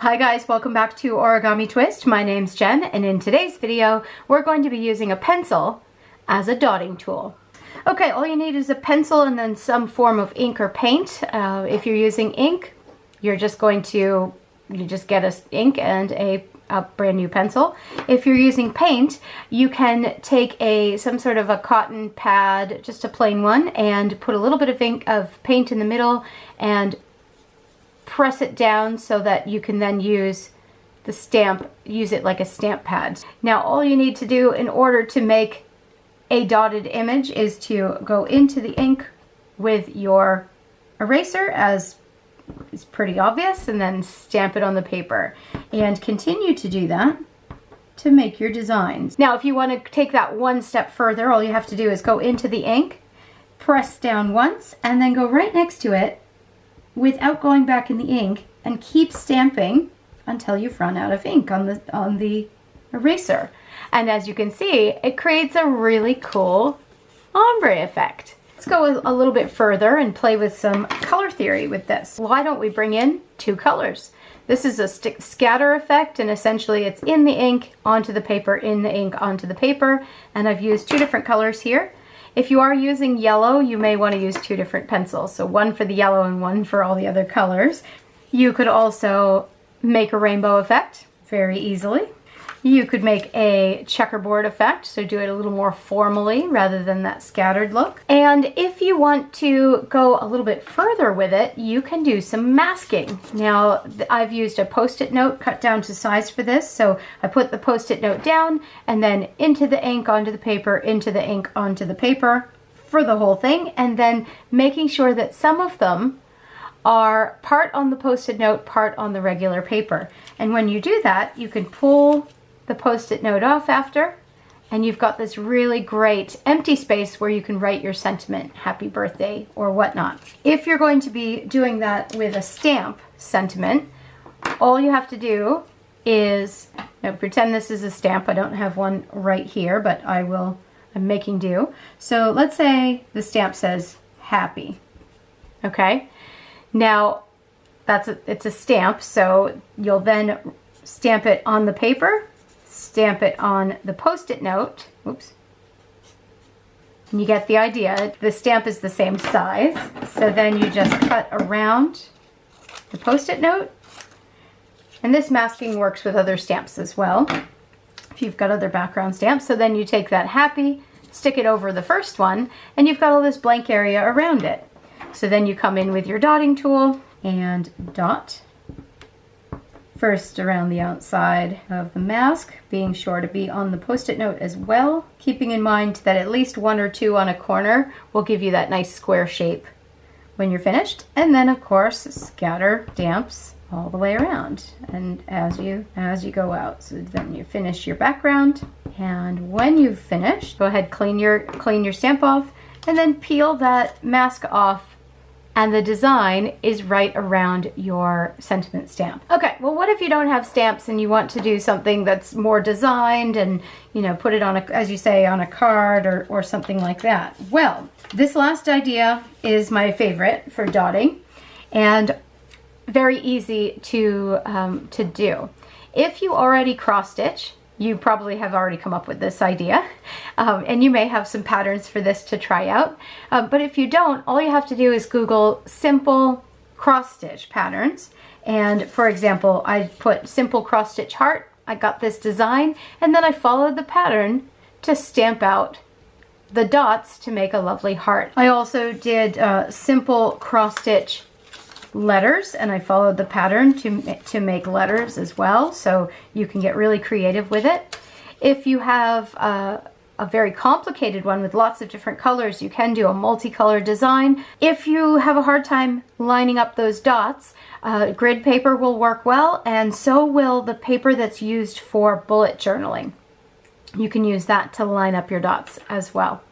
Hi guys, welcome back to Origami Twist. My name's Jen, and in today's video we're going to be using a pencil as a dotting tool. Okay, all you need is a pencil and then some form of ink or paint. If you're using ink, you just get a ink and a brand new pencil. If you're using paint, you can take some sort of a cotton pad, just a plain one, and put a little bit of paint in the middle and press it down so that you can then use it like a stamp pad. Now all you need to do in order to make a dotted image is to go into the ink with your eraser, as is pretty obvious, and then stamp it on the paper and continue to do that to make your designs. Now if you want to take that one step further, all you have to do is go into the ink, press down once, and then go right next to it without going back in the ink, and keep stamping until you've run out of ink on the eraser. And as you can see, it creates a really cool ombre effect. Let's go a little bit further and play with some color theory with this. Why don't we bring in two colors? This is a scatter effect, and essentially it's in the ink onto the paper, in the ink onto the paper, and I've used two different colors here. If you are using yellow, you may want to use two different pencils, so one for the yellow and one for all the other colors. You could also make a rainbow effect very easily. You could make a checkerboard effect, so do it a little more formally rather than that scattered look. And if you want to go a little bit further with it, you can do some masking. Now, I've used a Post-it note cut down to size for this, so I put the Post-it note down and then into the ink onto the paper, into the ink onto the paper for the whole thing, and then making sure that some of them are part on the Post-it note, part on the regular paper. And when you do that, you can pull the Post-it note off after, and you've got this really great empty space where you can write your sentiment, happy birthday or whatnot. If you're going to be doing that with a stamp sentiment, all you have to do is, now pretend this is a stamp. I don't have one right here, but I'm making do. So let's say the stamp says happy. Okay, now it's a stamp, so you'll then stamp it on the paper, stamp it on the Post-it note. Oops. And you get the idea. The stamp is the same size. So then you just cut around the Post-it note. And this masking works with other stamps as well, if you've got other background stamps. So then you take that happy, stick it over the first one, and you've got all this blank area around it. So then you come in with your dotting tool and dot. First around the outside of the mask, being sure to be on the Post-it note as well, keeping in mind that at least one or two on a corner will give you that nice square shape when you're finished. And then of course scatter stamps all the way around, and as you go out. So then you finish your background, and when you've finished, go ahead, clean your stamp off, and then peel that mask off, and the design is right around your sentiment stamp. Okay, well, what if you don't have stamps and you want to do something that's more designed and, you know, put it on as you say, on a card or something like that? Well, this last idea is my favorite for dotting, and very easy to do. If you already cross stitch, you probably have already come up with this idea, and you may have some patterns for this to try out. But if you don't, all you have to do is Google simple cross-stitch patterns. And for example, I put simple cross-stitch heart. I got this design, and then I followed the pattern to stamp out the dots to make a lovely heart. I also did simple cross-stitch letters, and I followed the pattern to make letters as well, so you can get really creative with it. If you have a very complicated one with lots of different colors, you can do a multicolor design. If you have a hard time lining up those dots, grid paper will work well, and so will the paper that's used for bullet journaling. You can use that to line up your dots as well.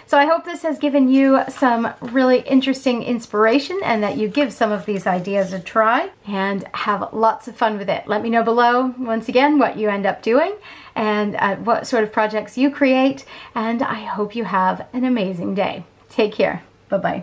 So I hope this has given you some really interesting inspiration, and that you give some of these ideas a try and have lots of fun with it. Let me know below, once again, what you end up doing and what sort of projects you create, and I hope you have an amazing day. Take care. Bye-bye.